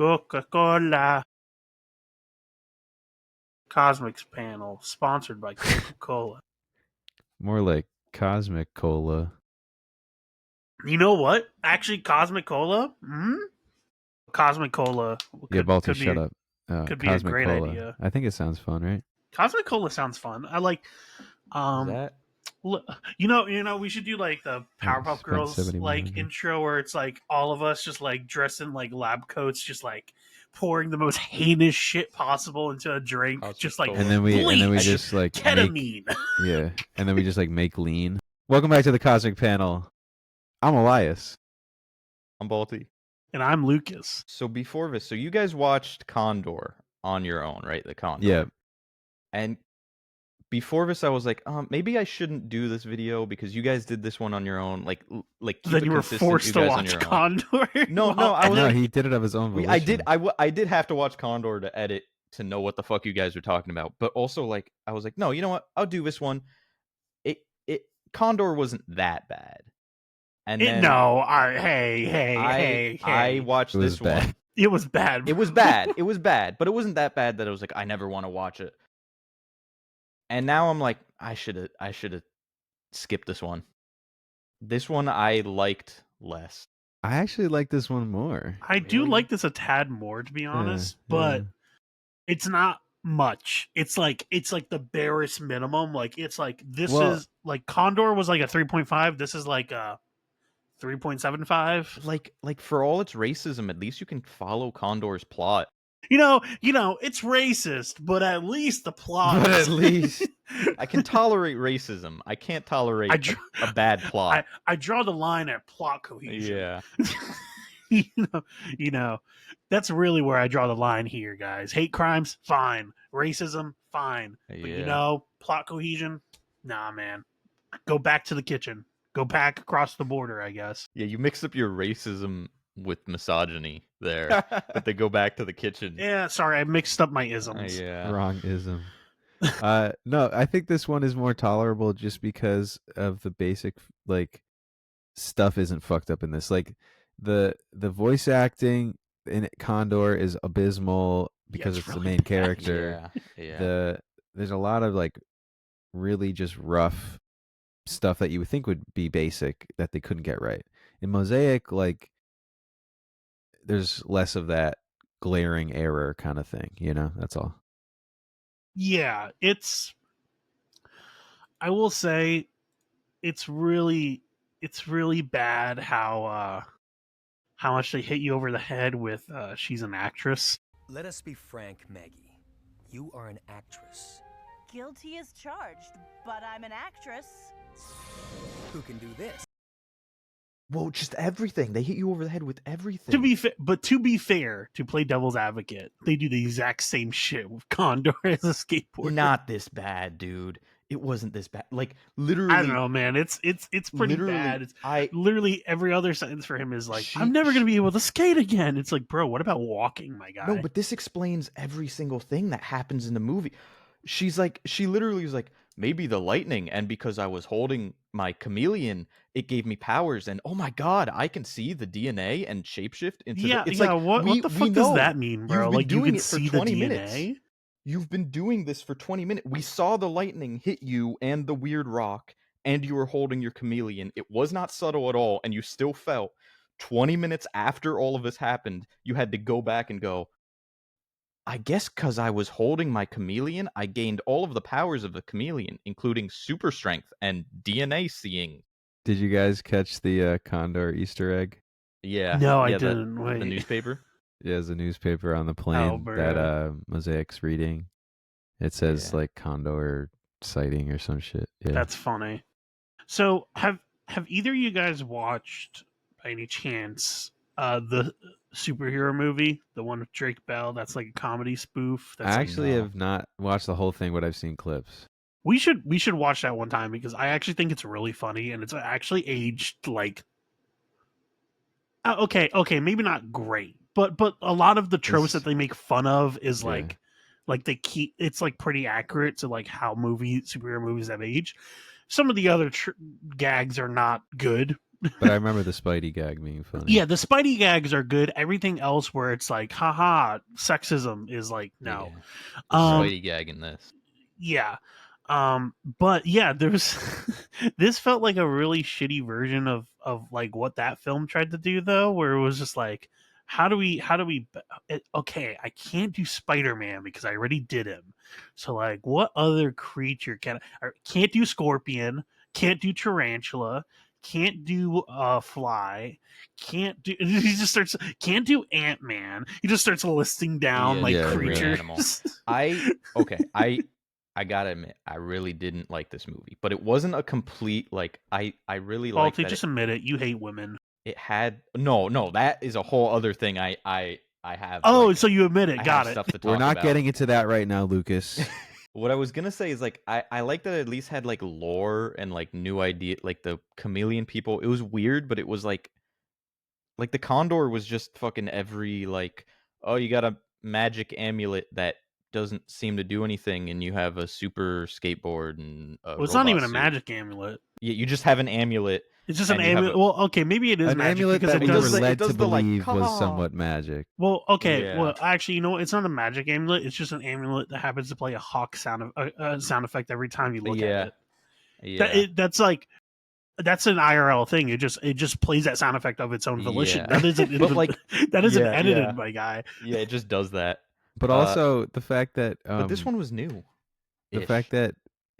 Coca-Cola. Cosmics panel sponsored by Coca-Cola. More like Cosmic Cola. You know what? Actually, Cosmic Cola. Cosmic Cola. Yeah, Balti, shut up. Could be a Cosmic great Cola. idea. I think it sounds fun, right? Cosmic Cola sounds fun. I like. Is that? You know, we should do like the Powerpuff spent Girls 7100. intro where it's like all of us just like dressed in like lab coats, just like pouring the most heinous shit possible into a drink, Cosmic just like Cola. And then we bleach, just like ketamine. yeah, and then we just like make lean. Welcome back to the Cosmic Panel. I'm Elias. I'm Balti. And I'm Lucas. So before this, so you guys watched Condor on your own, right? The Condor. Yeah. And before this, I was like, maybe I shouldn't do this video because you guys did this one on your own. Like keep Then it you were consistent, forced you to guys on watch your own. Condor. No, I was No, like, he did it of his own volition. I did have to watch Condor to edit to know what the fuck you guys were talking about. But also, like, I was like, no, you know what? I'll do this one. Condor wasn't that bad. And then I watched this one. It was bad. It was bad. It was bad, but it wasn't that bad that I was like, I never want to watch it. And now I'm like, I should have skipped this one. This one I liked less. I actually like this one more. I do like this a tad more, to be honest, but it's not much. It's like the barest minimum. Like it's like this is like Condor was like a 3.5. This is like a 3.75. Like for all its racism, at least you can follow Condor's plot. You know, it's racist, but at least the plot. But at least I can tolerate racism. I can't tolerate a bad plot. I draw the line at plot cohesion. Yeah. you know, that's really where I draw the line here, guys. Hate crimes, fine. Racism, fine. But you know, plot cohesion, nah, man. Go back to the kitchen. Go back across the border, I guess. Yeah, you mix up your racism with misogyny there. But they go back to the kitchen. Yeah, sorry, I mixed up my isms. Wrong ism. No, I think this one is more tolerable just because of the basic like stuff isn't fucked up in this. Like the voice acting in Condor is abysmal because it's really the main bad. character. Yeah. There's a lot of like really just rough stuff that you would think would be basic that they couldn't get right. In Mosaic, like there's less of that glaring error kind of thing, you know? That's all. Yeah, I will say it's really bad how much they hit you over the head with she's an actress. Let us be frank, Maggie. You are an actress. Guilty as charged, but I'm an actress. Who can do this? Well, just everything. They hit you over the head with everything. To be fair, to play devil's advocate, they do the exact same shit with Condor as a skateboarder. Not this bad, dude. It wasn't this bad. Like literally, I don't know, man. It's pretty bad. Literally every other sentence for him is like, I'm never gonna be able to skate again. It's like, bro, what about walking, my guy? No, but this explains every single thing that happens in the movie. She literally was like, maybe the lightning, and because I was holding my chameleon, it gave me powers, and oh my god, I can see the DNA and shapeshift into what the fuck does that mean, bro? Like you can see the DNA? Minutes. You've been doing this for 20 minutes. We saw the lightning hit you and the weird rock, and you were holding your chameleon. It was not subtle at all, and you still felt 20 minutes after all of this happened, you had to go back and go, I guess because I was holding my chameleon, I gained all of the powers of the chameleon, including super strength and DNA seeing. Did you guys catch the Condor Easter egg? Yeah. No, I didn't. Wait. The newspaper? Yeah, there's a newspaper on the plane that Mosaic's reading. It says like Condor sighting or some shit. Yeah. That's funny. So have either of you guys watched by any chance the superhero movie, the one with Drake Bell? That's like a comedy spoof. I actually have not watched the whole thing, but I've seen clips. We should watch that one time because I actually think it's really funny and it's actually aged like okay, maybe not great, but a lot of the tropes that they make fun of is like they keep it's like pretty accurate to like how superhero movies have aged. Some of the other gags are not good, But I remember the Spidey gag being funny. Yeah, the Spidey gags are good. Everything else where it's like, haha, sexism is like, no. Yeah. The Spidey gag in this. Yeah. But yeah, there's this felt like a really shitty version of like what that film tried to do though, where it was just like, how do we okay, I can't do Spider-Man because I already did him. So like what other creature can't do Scorpion, can't do Tarantula, can't do Fly, can't do he just starts can't do Ant-Man. He just starts listing down like yeah, creatures. Animal. I gotta admit, I really didn't like this movie, but it wasn't a complete like. I really liked Balti, that just admit it. You hate women. it had no. That is a whole other thing. I have. Oh, like, so you admit I it. have Got it. stuff to talk We're not about. getting into that right now, Lucas. What I was gonna say is like I like that it at least had like lore and like new idea, like the chameleon people. It was weird, but it was like the Condor was just fucking every like, oh, you got a magic amulet that doesn't seem to do anything, and you have a super skateboard and a Well, it's not robot even a suit. magic amulet. Yeah, you just have an amulet. It's just an And you have amulet. Well, okay, maybe it is An magic amulet because that it we does. were the- it led to does the, like, believe was "Caw." somewhat magic. Well, okay. Yeah. Well, actually, you know what? It's not a magic amulet. It's just an amulet that happens to play a hawk sound effect every time you look Yeah. at it. Yeah. That's like that's an IRL thing. It just plays that sound effect of its own volition. Yeah. That isn't But, like, that isn't yeah, edited, yeah. my guy. Yeah, it just does that. But also the fact that But this one was new. the fact that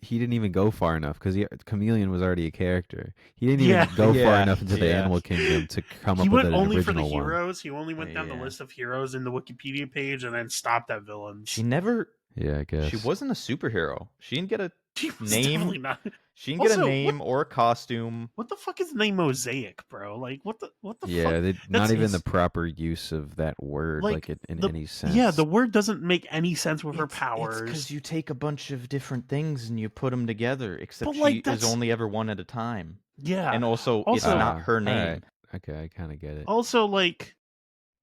he didn't even go far enough because Chameleon was already a character. He didn't Yeah. even go far Yeah, enough into the yeah. animal kingdom to come He up with went an only for the original one. heroes. He only went down the Yeah. list of heroes in the Wikipedia page and then stopped at villains. she never. Yeah, I guess She wasn't a superhero. She didn't get a. She was Name? definitely not. She didn't get Also, a name or a costume. What the fuck is the name Mosaic, bro? Like, what the Yeah, fuck? they, not That's even ins- the proper use of that word, Like, in the- any sense. Yeah, the word doesn't make any sense with her powers. because you take a bunch of different things and you put them together. Except But, like, she is that's- only ever one at a time, Yeah. and also, it's Also- not her name. alright. Okay, I kind of get it. Also, like,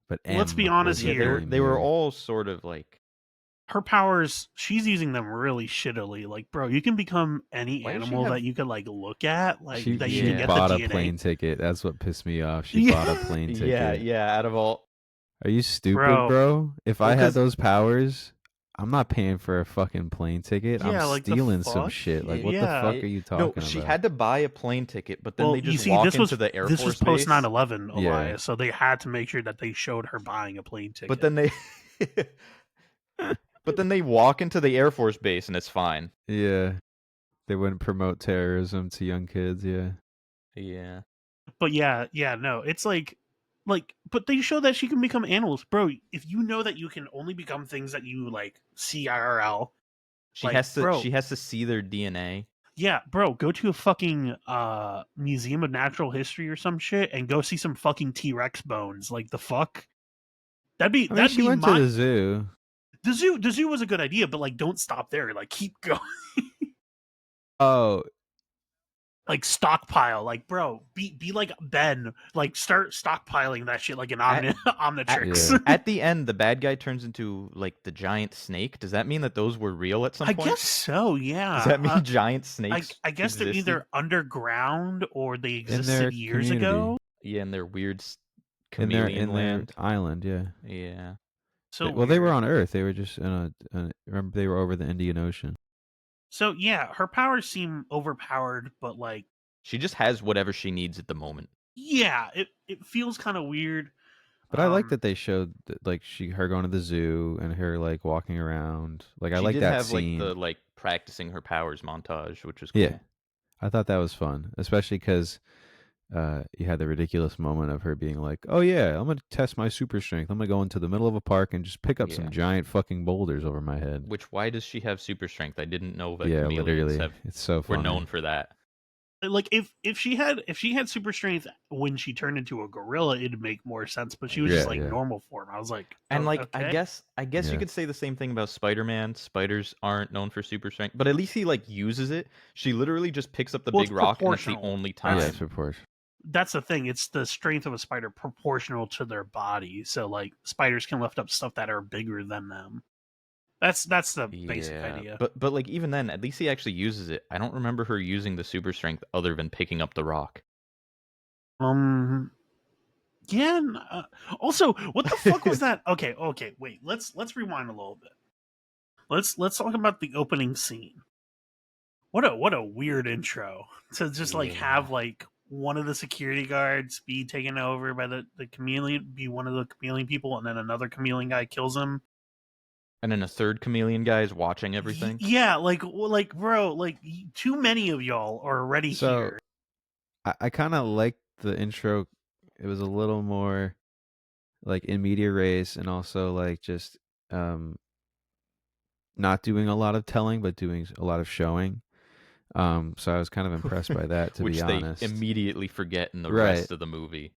But let's be M honest was Yeah, the here. name they were here. all sort of like. her powers, she's using them really shittily. Like, bro, you can become any Why does she animal have- that you could like look at, like She, that you she can get bought the a DNA. plane ticket. That's what pissed me off. She Yeah. bought a plane ticket. Yeah. Out of all, Are you stupid, Bro. bro? If I Well, had 'cause- those powers, I'm not paying for a fucking plane ticket. Yeah, I'm like, the stealing some fuck? shit. Like, what Yeah. the fuck are you talking no, about? she had to buy a plane ticket, but then Well, they just you see, walk this was into the Air this Force was post base. 9/11, Yeah. Elias, so they had to make sure that they showed her buying a plane ticket. But then they, but then they walk into the Air Force base and it's fine. Yeah. They wouldn't promote terrorism to young kids. Yeah. Yeah. But yeah, no, it's like, but they show that she can become animals, bro. If you know that you can only become things that you like see IRL, She Like, has to. bro. She has to see their DNA. yeah, bro, go to a fucking museum of natural history or some shit and go see some fucking T-Rex bones. Like the fuck, I mean, that'd she be went my to the zoo. the zoo was a good idea, but like don't stop there. Like keep going. Oh, Like stockpile, like bro, be like Ben, like start stockpiling that shit like an Omnitrix. Yeah. At the end, the bad guy turns into like the giant snake. Does that mean that those were real at some I point? guess so, yeah. Does that mean giant snakes? I guess they're existed? either underground or they in their existed years community. ago. Yeah, in their weird In their chameleon land. island, yeah. Yeah. So Well, they were weird. on Earth. They were just remember they were over the Indian Ocean. So yeah, her powers seem overpowered, but like She just has whatever she needs at the moment. yeah, it feels kind of weird. But I like Um, that they showed like her going to the zoo and her like walking around. Like I She like did that have scene. like the practicing her powers montage, which was cool. Yeah. I thought that was fun, especially because you had the ridiculous moment of her being like, "Oh yeah, I'm gonna test my super strength. I'm gonna go into the middle of a park and just pick up Yeah. some giant fucking boulders over my head." Which why does she have super strength? I didn't know that Yeah, chameleons literally, it's so were funny. known for that. like if she had super strength when she turned into a gorilla, it'd make more sense. But she was just Yeah, like yeah. normal form. I was like, And oh, like okay. I guess Yeah. you could say the same thing about Spider-Man. Spiders aren't known for super strength, but at least he like uses it. She literally just picks up the Well, big it's rock and it's the proportional. only Yeah, time. it's proportion. That's the thing. It's the strength of a spider proportional to their body. So like spiders can lift up stuff that are bigger than them. That's the basic idea. But like even then, at least he actually uses it. I don't remember her using the super strength other than picking up the rock. Yeah. Also, what the fuck was that? Okay, wait. Let's rewind a little bit. Let's talk about the opening scene. What a weird intro to just like have like one of the security guards be taken over by the chameleon, be one of the chameleon people, and then another chameleon guy kills him. And then a third chameleon guy is watching everything. Yeah, like bro, like too many of y'all are already here. I kind of liked the intro. It was a little more like in media res, and also like just not doing a lot of telling, but doing a lot of showing. So I was kind of impressed by that, to Which be honest. they immediately forget in the Right. rest of the movie.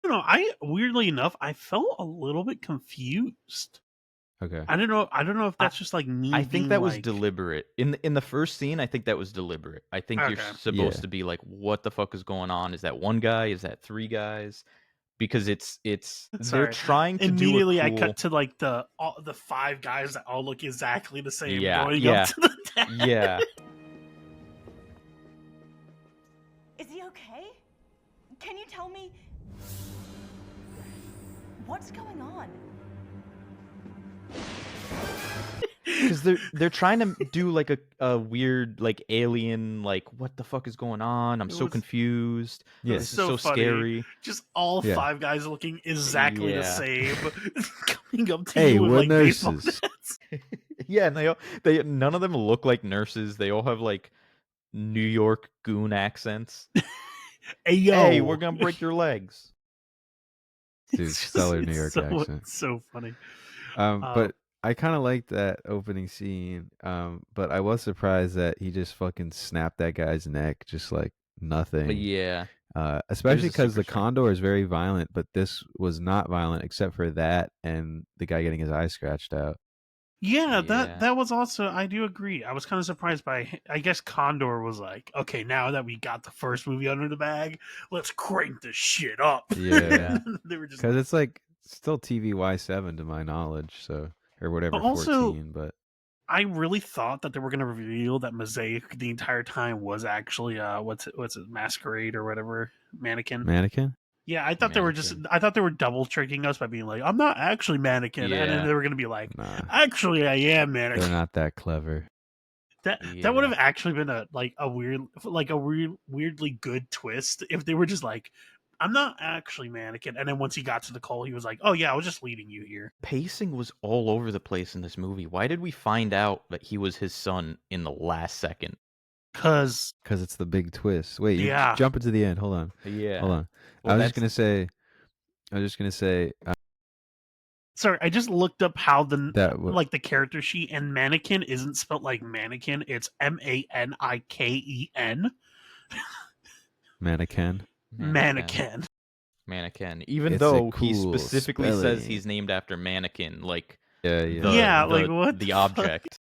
You know, I weirdly enough, I felt a little bit confused. Okay. I don't know if that's just like me. I think that was like... deliberate. In the first scene, I think that was deliberate. I think you're supposed to be like, what the fuck is going on? Is that one guy? Is that three guys? Because they're trying to immediately do a I cool... cut to like the five guys that all look exactly the same going yeah. up to the deck. Yeah. Is he okay? Can you tell me what's going on? Because they're trying to do like a weird like alien, like what the fuck is going on? I'm so confused. Yeah, this is so so funny. Scary. Just all five guys looking exactly the same, coming up to hey, you with we're like baseball nurses. bats. Yeah, and they none of them look like nurses. They all have like New York goon accents. Hey, yo. Hey, we're gonna break your legs. Dude, stellar New York accent. So funny. But I kind of liked that opening scene. But I was surprised that he just fucking snapped that guy's neck, just like nothing. But yeah. Especially because the Condor is very violent, but this was not violent except for that and the guy getting his eye scratched out. Yeah, that was also, I do agree. I was kind of surprised by, I guess Condor was like, okay, now that we got the first movie under the bag, let's crank this shit up. Yeah. They were just because it's like still TVY7 to my knowledge, so, or whatever, also, 14, but I really thought that they were going to reveal that Mosaic the entire time was actually what's it, Masquerade or whatever, Mannequin. Yeah, I thought they were they were double tricking us by being like, I'm not actually Mannequin, and then they were going to be like, actually I am Mannequin. They're not that clever. That would have actually been a weirdly good twist if they were just like, I'm not actually Mannequin, and then once he got to the call, he was like, oh yeah, I was just leading you here. Pacing was all over the place in this movie. Why did we find out that he was his son in the last second? Because it's the big twist. Wait, you jump into the end. Hold on. Yeah. Hold on. Well, I was just gonna say. Sorry, I just looked up how the character sheet and Mannequin isn't spelled like mannequin. It's Maniken. Mannequin. Even though he specifically says he's named after Mannequin, like what the object.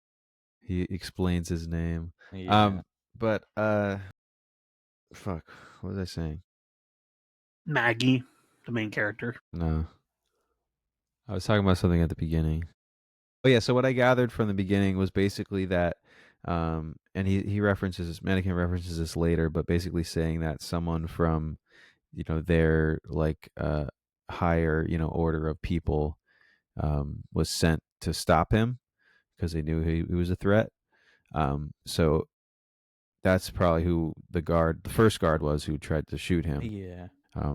He explains his name. Yeah. But fuck, what was I saying? Maggie, the main character. No. I was talking about something at the beginning. Oh yeah, so what I gathered from the beginning was basically that and Mannequin references this later, but basically saying that someone from their like higher, order of people was sent to stop him because they knew he was a threat. So that's probably who the first guard was who tried to shoot him. Yeah.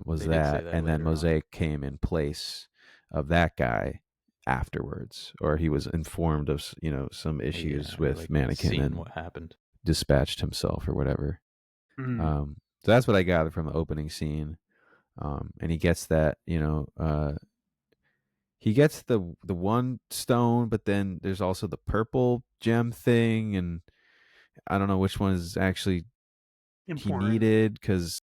Was that, and then Mosaic came in place of that guy afterwards, or he was informed of some issues with Mannequin and what happened, dispatched himself or whatever. So that's what I gathered from the opening scene. And he gets that, he gets the one stone, but then there's also the purple gem thing, and I don't know which one is actually important. He needed, because,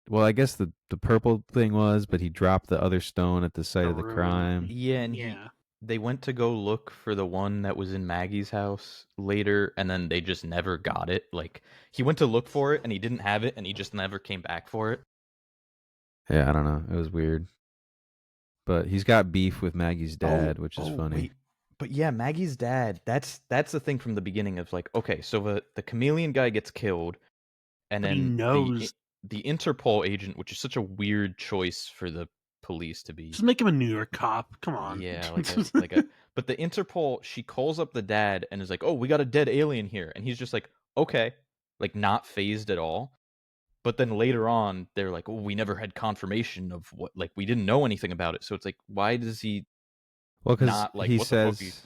well, I guess the purple thing was, but he dropped the other stone at the site of the crime. Yeah, and they went to go look for the one that was in Maggie's house later, and then they just never got it. Like, he went to look for it, and he didn't have it, and he just never came back for it. Yeah, I don't know. It was weird. But he's got beef with Maggie's dad, which is funny. Wait. But yeah, Maggie's dad, that's the thing from the beginning of like, okay, so the chameleon guy gets killed, and then he knows the Interpol agent, which is such a weird choice for the police to be. Just make him a New York cop. Come on. Yeah, like a. But the Interpol, she calls up the dad and is like, "Oh, we got a dead alien here," and he's just like, "Okay," like not phased at all. But then later on, they're like, "Oh, we never had confirmation of what, like, we didn't know anything about it." So it's like, why does he? Well, because Not, like, he what the fuck says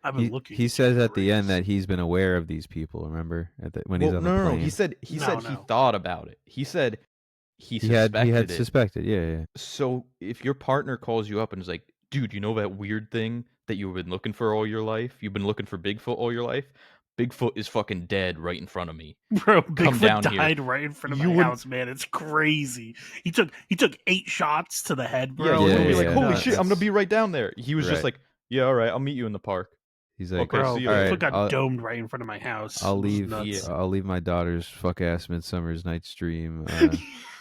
I've been looking. he at says you at the end race. that he's been aware of these people. Remember, when he's Well, on the no, plane, he said No, he no. thought about it. He said he he had suspected it. suspected. Yeah. So if your partner calls you up and is like, "Dude, you know that weird thing that you've been looking for all your life? You've been looking for Bigfoot all your life? Bigfoot is fucking dead right in front of me." Bro, Bigfoot down here. died right in front of You my wouldn't- house, man. It's crazy. He took 8 shots to the head, Yeah, bro. you Yeah, would be It was like, yeah, "Holy nuts. shit, I'm gonna be right down there." He was just Right. like, "Yeah, all right, I'll meet you in the park." He's like, Okay, Bro, see you all later. right, Bigfoot got I'll- domed right in front of my house. I'll It was leave. nuts. Yeah. I'll leave my daughter's fuck ass Midsummer's Night's Dream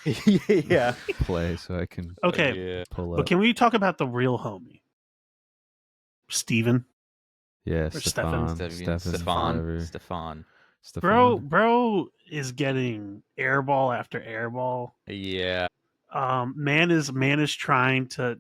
Yeah. play so I can Okay, Yeah. pull but up. can we talk about the real homie? Steven? Yeah, Stefan. Stefan. Bro is getting airball after airball. Yeah. Man is trying to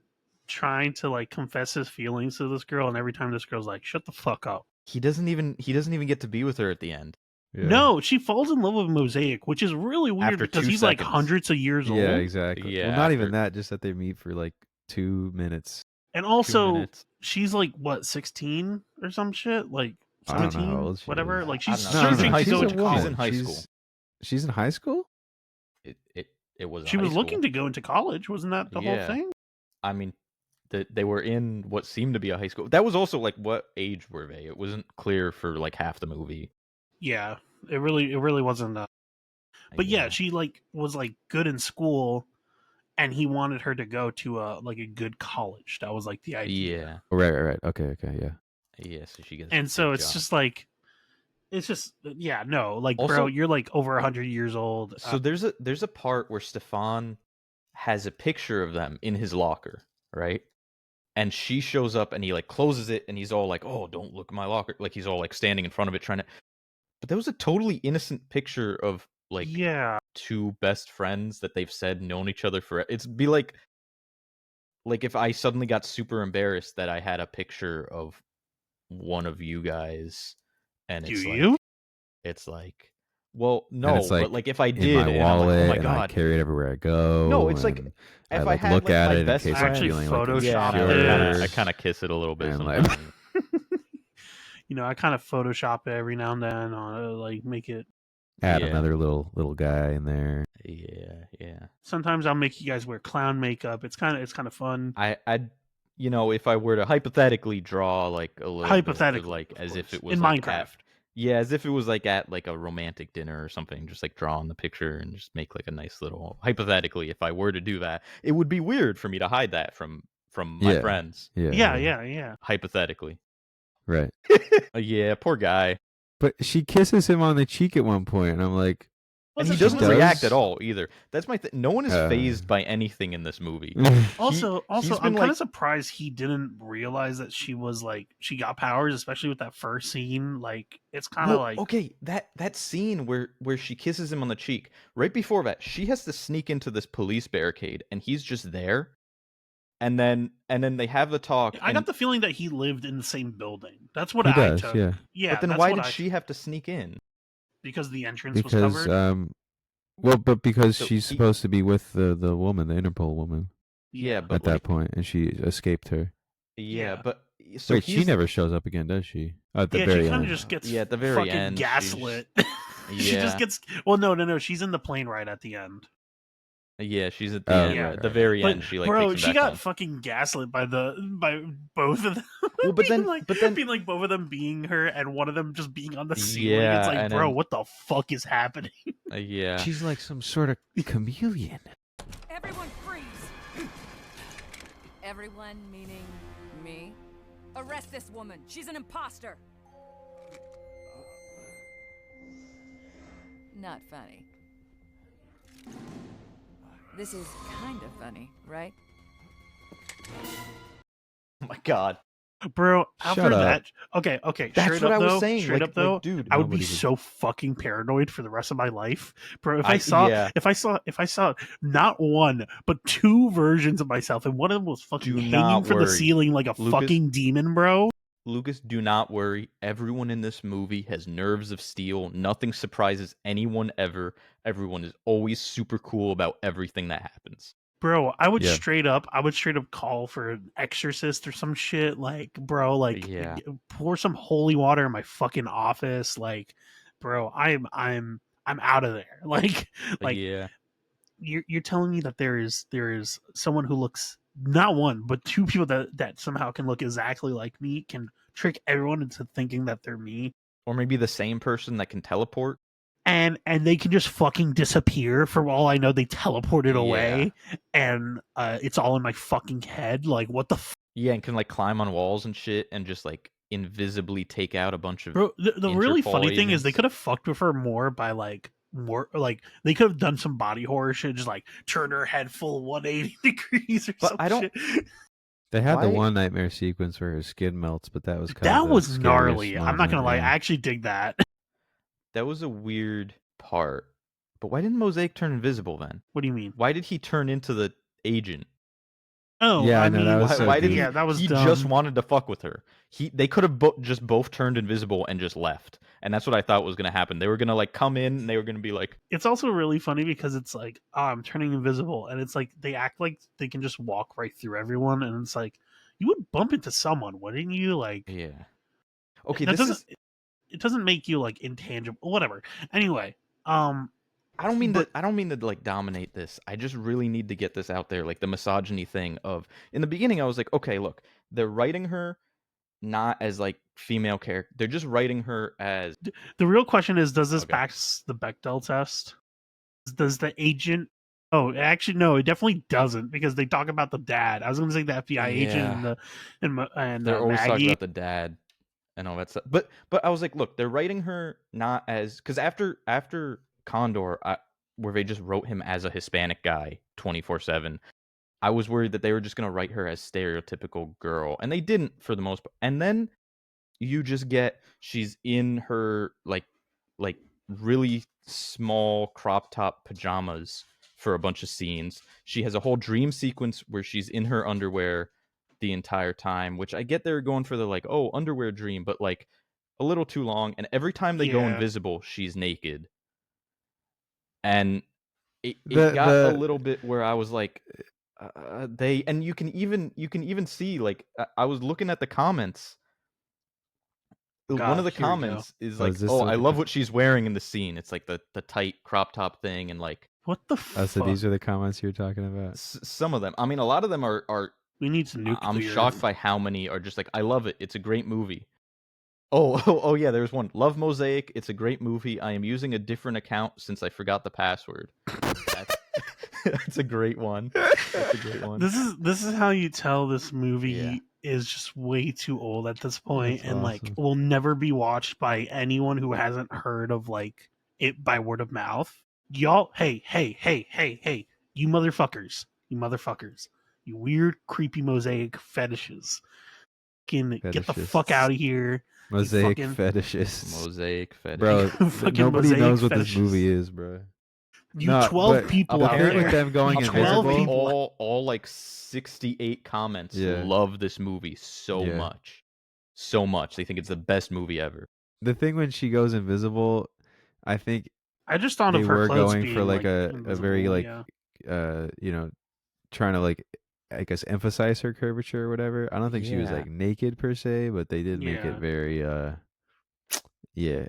like confess his feelings to this girl, and every time this girl's like, "Shut the fuck up." He doesn't even get to be with her at the end. Yeah. No, she falls in love with Mosaic, which is really weird After because 2 he's like seconds. hundreds of years Yeah, old. exactly. Yeah, well, not even after- that. Just that they meet for like 2 minutes. And 2 also, minutes. she's like what, 16 or some shit, like I don't know 17, how old she whatever. is. Like I she's don't know. searching to She's go a to woman. college. She's in high school. She's in high school. It was. She high was school. looking to go into college, wasn't that the whole Yeah. thing? I mean, they were in what seemed to be a high school. That was also like, what age were they? It wasn't clear for like half the movie. Yeah, it really wasn't. But yeah, she like was like good in school, and he wanted her to go to like a good college. That was like the idea. Yeah. Oh, right. Okay, yeah. Yeah. So she gets. And a so good it's job. just like, it's just yeah, no, like bro, Also- you're like over 100 years old. So there's a part where Stefan has a picture of them in his locker, right? And she shows up and he like closes it and he's all like, "Oh, don't look at my locker." Like he's all like standing in front of it trying to. But that was a totally innocent picture of like yeah, two best friends that they've said known each other for. It's be like if I suddenly got super embarrassed that I had a picture of one of you guys, and do it's like, you? it's like, well, no, it's, like, but like if I In did, my and I'm wallet, like, oh my and I god, carry it everywhere I go. No, it's like, and if I I like had, look like, at my it in best case friend- I'm Actually feeling like Photoshop insecure. I kind of kiss it a little bit And, like- sometimes. You know, I kind of Photoshop it every now and then on like make it. Add Yeah. another little guy in there. Yeah. Sometimes I'll make you guys wear clown makeup. It's kind of fun. I'd, if I were to hypothetically draw like a little bit of, Hypothetically, like of as if course. it was In like Minecraft. as if it was like at like a romantic dinner or something, just like draw on the picture and just make like a nice little. Hypothetically, if I were to do that, it would be weird for me to hide that from my Yeah. friends. Yeah. Hypothetically, Right. yeah, poor guy, But she kisses him on the cheek at one point, and I'm like, and he Wasn't- doesn't does? react at all either. That's my thing. No one is Uh. phased by anything in this movie. Also, he's I'm been, kind of like- surprised he didn't realize that she was like she got powers, especially with that first scene. Like it's kind of Well, like okay, that scene where she kisses him on the cheek, right before that, she has to sneak into this police barricade and he's just there. And then they have the talk. I got and- the feeling that he lived in the same building. That's what he I does, took. yeah. Yeah, but then that's why what did I- she have to sneak in? Because the entrance was Because covered. because So she's he- supposed to be with the woman, the Interpol woman, Yeah, but at that point, and she escaped her. Yeah, Yeah. but so Wait, she he's- never shows up again, does she? At the Yeah, very she kind end. of just gets Yeah, at the very fucking end, she's- gaslit. She Yeah. just gets well, no. She's in the plane ride at the end. Yeah, she's at the Oh, end. yeah. At the very But end, she like bro, takes she him back got home. fucking gaslit by both of them. Well, but Being then- being like both of them being her and one of them just being on the ceiling. Yeah, It's like, and bro, then- what the fuck is happening? Yeah. She's like some sort of chameleon. Everyone freeze! Everyone meaning me? Arrest this woman. She's an imposter. Not funny. This is kind of funny, right? Oh my god. Bro, Shut after up. that, okay, That's straight what up I was though, saying. straight Like, up though, dude, I would be nobody would- so fucking paranoid for the rest of my life, bro. If I- I saw, yeah. if I saw not one but two versions of myself, and one of them was fucking Do hanging not from the worry. ceiling like a Lucas- fucking demon, bro. Lucas, do not worry. Everyone in this movie has nerves of steel. Nothing surprises anyone ever. Everyone is always super cool about everything that happens. Bro, I would Yeah. straight up call for an exorcist or some shit. Like, bro, like, Yeah. pour some holy water in my fucking office. Like, bro, I'm out of there. Like, yeah. you're telling me that there is someone who looks not one but two people that somehow can look exactly like me, can trick everyone into thinking that they're me, Or maybe the same person that can teleport. and they can just fucking disappear. For all I know, they teleported away, and it's all in my fucking head. Like, what the Yeah, and can like climb on walls and shit and just like invisibly take out a bunch of bro? The really funny Interpol thing is they agents. could have fucked with her more by like they could have done some body horror shit, just like turn her head full 180 degrees or But some I don't- shit. They had the Why- one nightmare sequence where her skin melts, but that was kind That of the was scariest gnarly. I'm not gonna moment, lie, yeah. I actually dig that. That was a weird part. But why didn't Mosaic turn invisible then? What do you mean? Why did he turn into the agent? Oh, Yeah, I I know, mean, that was Why, so why did deep. he? Yeah, that was he dumb. just wanted to fuck with her. They could have just both turned invisible and just left. And that's what I thought was gonna happen. They were gonna like come in and they were gonna be like, It's also really funny because it's like, oh, I'm turning invisible, and it's like they act like they can just walk right through everyone, and it's like you would bump into someone, wouldn't you? Like, yeah. Okay, that this doesn't is. it doesn't make you like intangible, whatever. Anyway, I don't mean but- to like dominate this. I just really need to get this out there, like the misogyny thing of in the beginning I was like, okay, look, they're writing her not as like female character. They're just writing her as the real question is, does this Okay. pass the Bechdel test? Does the agent? Oh, actually, no, it definitely doesn't, because they talk about the dad. I was going to say the FBI agent and they're always talking Maggie. about the dad and all that stuff. But I was like, look, they're writing her not as because after Condor, where they just wrote him as a Hispanic guy 24/7. I was worried that they were just gonna write her as stereotypical girl, and they didn't for the most part. And then you just get she's in her like really small crop top pajamas for a bunch of scenes. She has a whole dream sequence where she's in her underwear the entire time, which I get they're going for the like, oh, underwear dream, but like a little too long. And every time they go Yeah. invisible, she's naked. And it The- got a the- little bit where I was like, and you can even see like I was looking at the comments. One God, of the here we go. comments is Oh, like, is this "Oh, what I the love com- what she's wearing in the scene. It's like the tight crop top thing, and like What the Oh, so fuck? these are the comments you were talking about. some of them. I mean, a lot of them are. We need to nuke. I'm the shocked Earth. by how many are just like, I love it. It's a great movie. Oh yeah, there's one. Love Mosaic. It's a great movie. I am using a different account since I forgot the password. That's a great one. That's a great one. This is how you tell this movie Yeah. is just way too old at this point, That's and like awesome. will never be watched by anyone who hasn't heard of like it by word of mouth. Y'all, hey, you motherfuckers, you weird, creepy Mosaic fetishes. Can get the fuck Fetishists. out of here. Mosaic fucking- fetishes. Mosaic fetish. Bro, Fucking nobody Mosaic knows what fetishes. this movie is, bro. You No, 12 but people the out thing there. with them going You Apparently 12 invisible, people. all like 68 comments Yeah. love this movie so Yeah. much. So much. They think it's the best movie ever. the thing when she goes invisible, I think I just thought they of her were clothes going being for like a invisible, very like yeah. trying to like I guess emphasize her curvature or whatever. I don't think she was Yeah. like naked per se, but they did make Yeah. it very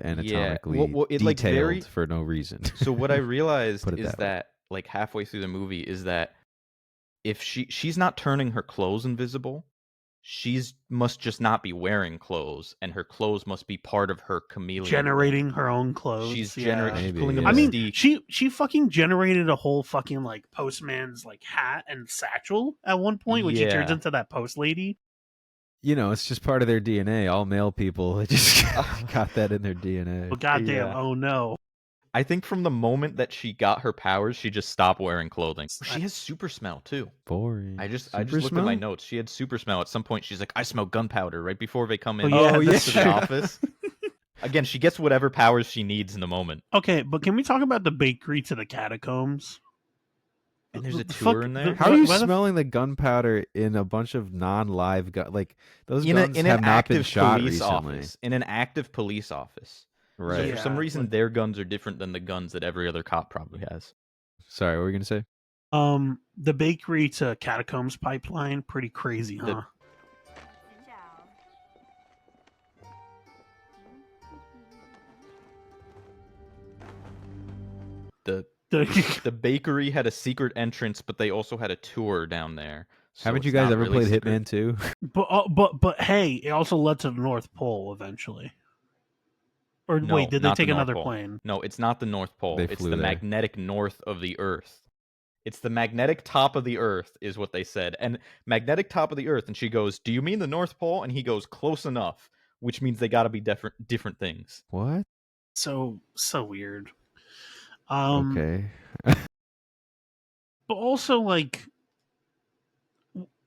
anatomically Well, it, like, detailed very- for no reason. So what I realized Put it is that way. that like halfway through the movie is that if she's not turning her clothes invisible, she's must just not be wearing clothes, and her clothes must be part of her chameleon thing. generating her own clothes. She's yeah. generating. She's Maybe, pulling a yeah. I mean, Mystique. she fucking generated a whole fucking like postman's like hat and satchel at one point when she turns Yeah. into that post lady. You know, it's just part of their DNA. All male people just got that in their DNA. Well, goddamn, Yeah. oh no. I think from the moment that she got her powers, she just stopped wearing clothing. She has super smell too. Boring. I just Super looked at my smell? notes. She had super smell. At some point, she's like, "I smell gunpowder." Right before they come Oh, in yeah, Oh, that's to the true. office. Again, she gets whatever powers she needs in the moment. Okay, but can we talk about the bakery to the catacombs? And there's a The tour fuck- in there. How are you why the f- smelling the gunpowder in a bunch of non-live gun? Like those in guns an have not been active shot police recently. office. In an active police office. Right. So for some Yeah, reason, like- their guns are different than the guns that every other cop probably has. Sorry, what were you gonna say? The bakery to catacombs pipeline, pretty crazy, The- huh? The The- the bakery had a secret entrance, but they also had a tour down there. So Haven't you it's guys not ever really played secret. Hitman 2? but hey, it also led to the North Pole eventually. Or No, wait, did they not the take North another Pole. plane? No, it's not the North Pole. They It's flew the there. magnetic north of the Earth. It's the magnetic top of the Earth, is what they said. And magnetic top of the Earth. And she goes, "Do you mean the North Pole?" And he goes, "Close enough," which means they got to be different things. What? So weird. Okay. But also like,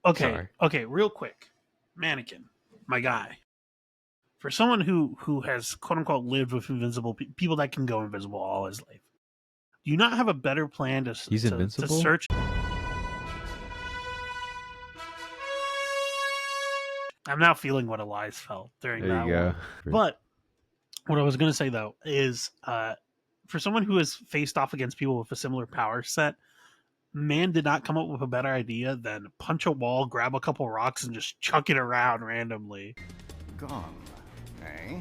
okay, Sorry. okay, real quick, Mannequin, my guy. For someone who has quote unquote lived with invisible people that can go invisible all his life, do you not have a better plan to He's to invincible? search? I'm now feeling what Elias felt during There that you go. one. But what I was going to say though is, for someone who has faced off against people with a similar power set, man did not come up with a better idea than punch a wall, grab a couple rocks, and just chuck it around randomly. Gone, eh?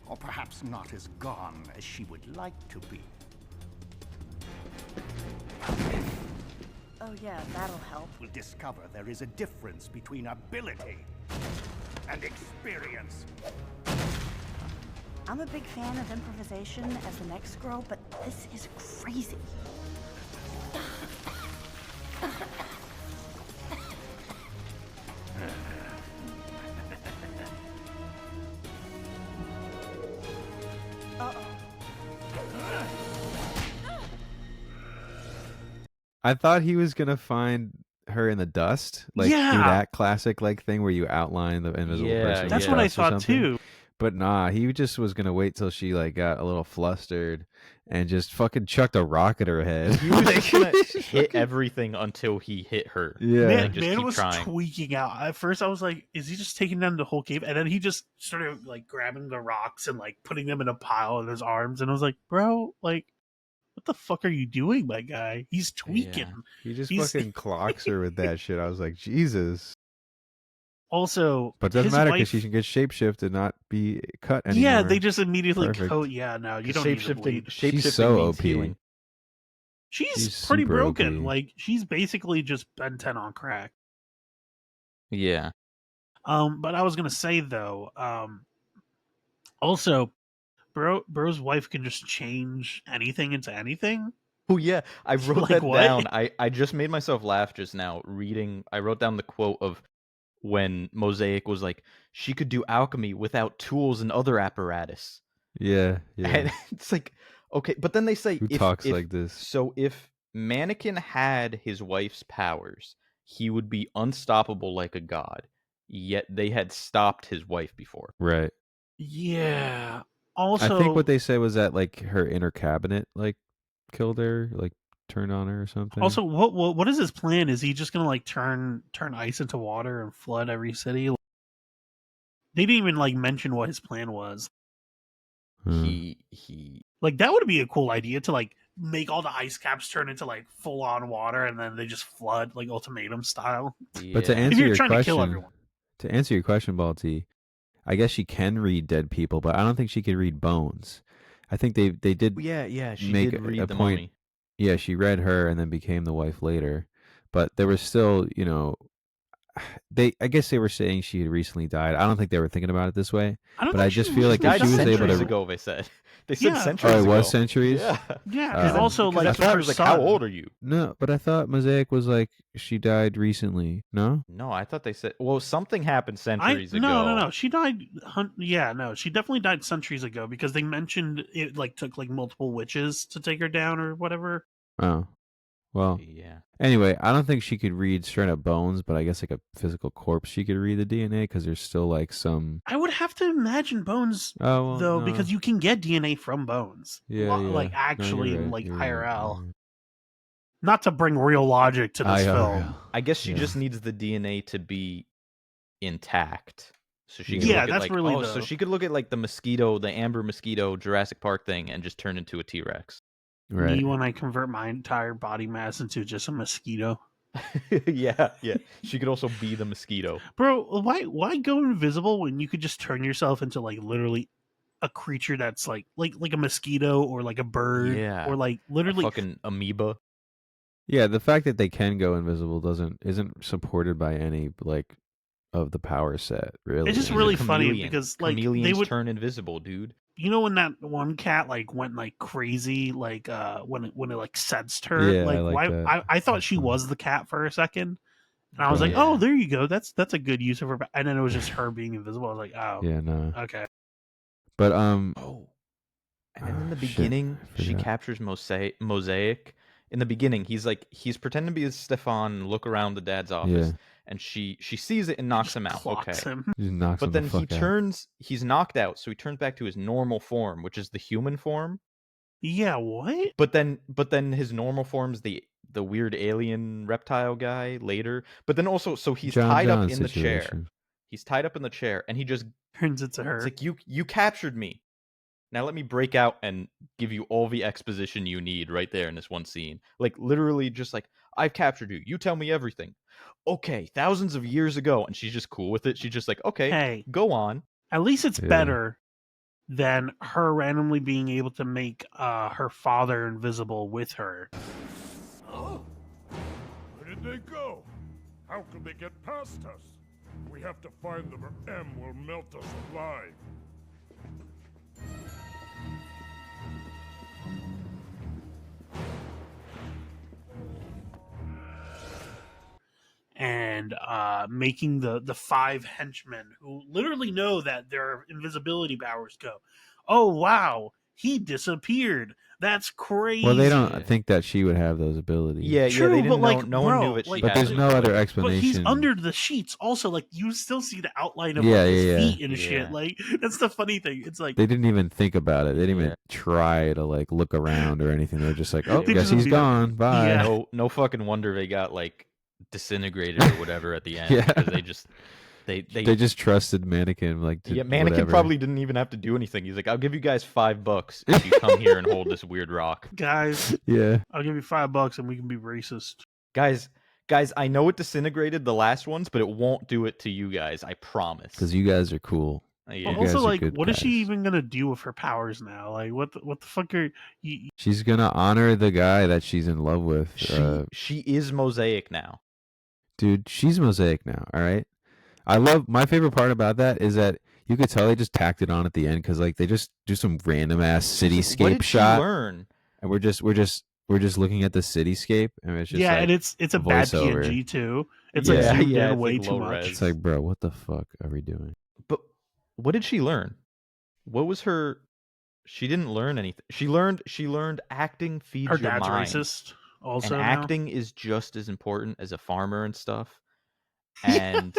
Or perhaps not as gone as she would like to be. Oh yeah, that'll help. We'll discover there is a difference between ability and experience. I'm a big fan of improvisation as the next girl, but this is crazy. I thought he was gonna find her in the dust, like do Yeah. that classic like thing where you outline the invisible Yeah, person. in That's the what I dust or thought something. too. But nah, he just was gonna wait till she like got a little flustered and just fucking chucked a rock at her head. He was just gonna Just hit fucking- everything until he hit her. Yeah. Like, just Man keep was trying. tweaking out. At first, I was like, "Is he just taking down the whole cave?" And then he just started like grabbing the rocks and like putting them in a pile in his arms. And I was like, "Bro, like, what the fuck are you doing, my guy? He's tweaking." Yeah. He just He's- fucking clocks her with that shit. I was like, Jesus. Also, But it doesn't his matter because wife- she can get shapeshift and not be cut anymore. Yeah, they just immediately Perfect. coat. Yeah, no, you don't need to bleed. Shapeshifting so means OP. healing. She's She's pretty super broken. OP. Like she's basically just Ben 10 on crack. Yeah. But I was gonna say though, also, bro's wife can just change anything into anything. Oh yeah, I wrote Like that what? down. I just made myself laugh just now reading. I wrote down the quote of when Mosaic was like, "She could do alchemy without tools and other apparatus." Yeah, yeah. And it's like, okay, but then they say, Who if, talks if- like this? So if Mannequin had his wife's powers, he would be unstoppable like a god. Yet they had stopped his wife before. Right. Yeah. Also, I think what they said was that like her inner cabinet like killed her, like turned on her or something. also what is his plan? Is he just gonna like turn ice into water and flood every city? They didn't even like mention what his plan was. Hmm. He Like that would be a cool idea to like make all the ice caps turn into like full on water and then they just flood like ultimatum style. But to yeah. If answer you're your trying to kill question, everyone. Balti, I guess she can read dead people, but I don't think she can read bones. I think they did. Yeah, she make did read a the point- mummy. Yeah, she read her and then became the wife later. But there was still, I guess they were saying she had recently died. I don't think they were thinking about it this way. I don't But think I she just feel like recently if she was died. able centuries to, ago, they said. They said Yeah. centuries oh, it ago. was centuries. Yeah. Yeah, Uh, and also Because like that's her why I was like, how son- old are you? No, but I thought Mosaic was like she died recently. No, No, I thought they said, well, something happened I centuries no ago. no no. She died. Yeah, no, she definitely died centuries ago because they mentioned it like took like multiple witches to take her down or whatever. oh, well. Yeah. Anyway, I don't think she could read straight up bones, but I guess like a physical corpse, she could read the DNA because there's still like some. I would have to imagine bones Oh, well, though no. because you can get DNA from bones. Yeah, yeah. Like No, actually you're in right, like you're IRL. right. Not to bring real logic to this film. I guess she Yeah. just needs the DNA to be intact. So she Yeah. could Yeah, look at that's like, really so the- she could look at like the mosquito, the amber mosquito Jurassic Park thing and just turn into a T-Rex. Right. Me when I convert my entire body mass into just a mosquito. yeah. She could also be the mosquito. Bro, why go invisible when you could just turn yourself into like literally a creature that's like a mosquito or like a bird Yeah. or like A literally fucking amoeba. Yeah, the fact that they can go invisible isn't supported by any like of the power set. Really, It's just She's a really funny chameleon. because like Chameleons they would turn invisible, dude. you know when that one cat like went like crazy like when it like sensed her Yeah, I like like why that. I thought That's she funny. was the cat for a second and I was Right. like oh there you go that's a good use of her and then it was just her being invisible. I was like oh Yeah, no. okay But Oh. And then in the shit, beginning, I she forgot. captures Mosaic. In the beginning, he's pretending to be Stefan and look around the dad's office, Yeah. and she sees it and knocks him out. clocks Okay. him. Just knocks But him then the he fuck out. turns, he's knocked out, so he turns back to his normal form, which is the human form. Yeah, what? But then his normal form's the weird alien reptile guy later. But then also, so he's John tied up John in the chair. situation. He's tied up in the chair, and he just Turns it to her. it's like you captured me. Now let me break out and give you all the exposition you need right there in this one scene. Like literally just like, I've captured you. You tell me everything. Okay, thousands of years ago. And she's just cool with it. She's just like, okay, Hey, go on. at least it's Yeah. better than her randomly being able to make her father invisible with her. Oh? Where did they go? How can they get past us? We have to find them or M will melt us alive. And making the five henchmen who literally know that their invisibility powers go, oh wow, he disappeared. That's crazy. Well, they don't think that she would have those abilities. Yeah, True, they but, didn't know. like, No one bro, knew that she like, But had there's it. no other But explanation. he's under the sheets. Also, like you still see the outline of Yeah, like, his yeah, yeah. feet and Yeah. shit. Like that's the funny thing. It's like They didn't even think about it. They didn't Yeah. even try to like look around or anything. They're just like, oh, They guess just he's be like, gone. Bye. yeah. No fucking wonder they got like disintegrated or whatever at the end. Yeah. Because they They just trusted Mannequin. Like, to Mannequin whatever. probably didn't even have to do anything. He's like, I'll give you guys $5 if you come here and hold this weird rock. guys, Yeah. I'll give you $5 and we can be racist. Guys, I know it disintegrated the last ones, but it won't do it to you guys. I promise. Because you guys are cool. Yeah. But You guys also, are like, good what is she guys. even gonna do with her powers now? Like, what the fuck are you? She's gonna honor the guy that she's in love with. She is Mosaic now. Dude, she's Mosaic now. All right. I love my favorite part about that is that you could tell they just tacked it on at the end because like they just do some random ass What cityscape did shot, she learn? and we're just looking at the cityscape, and it's just Yeah, like, and it's a bad voiceover. PNG too. It's Yeah. like zoomed Yeah, in it's, way like, too low much. res. it's like, bro, what the fuck are we doing? But what did she learn? What was her? She didn't learn anything. She learned acting feeds Her your dad's mind. racist. Also, And now. acting is just as important as a farmer and stuff. And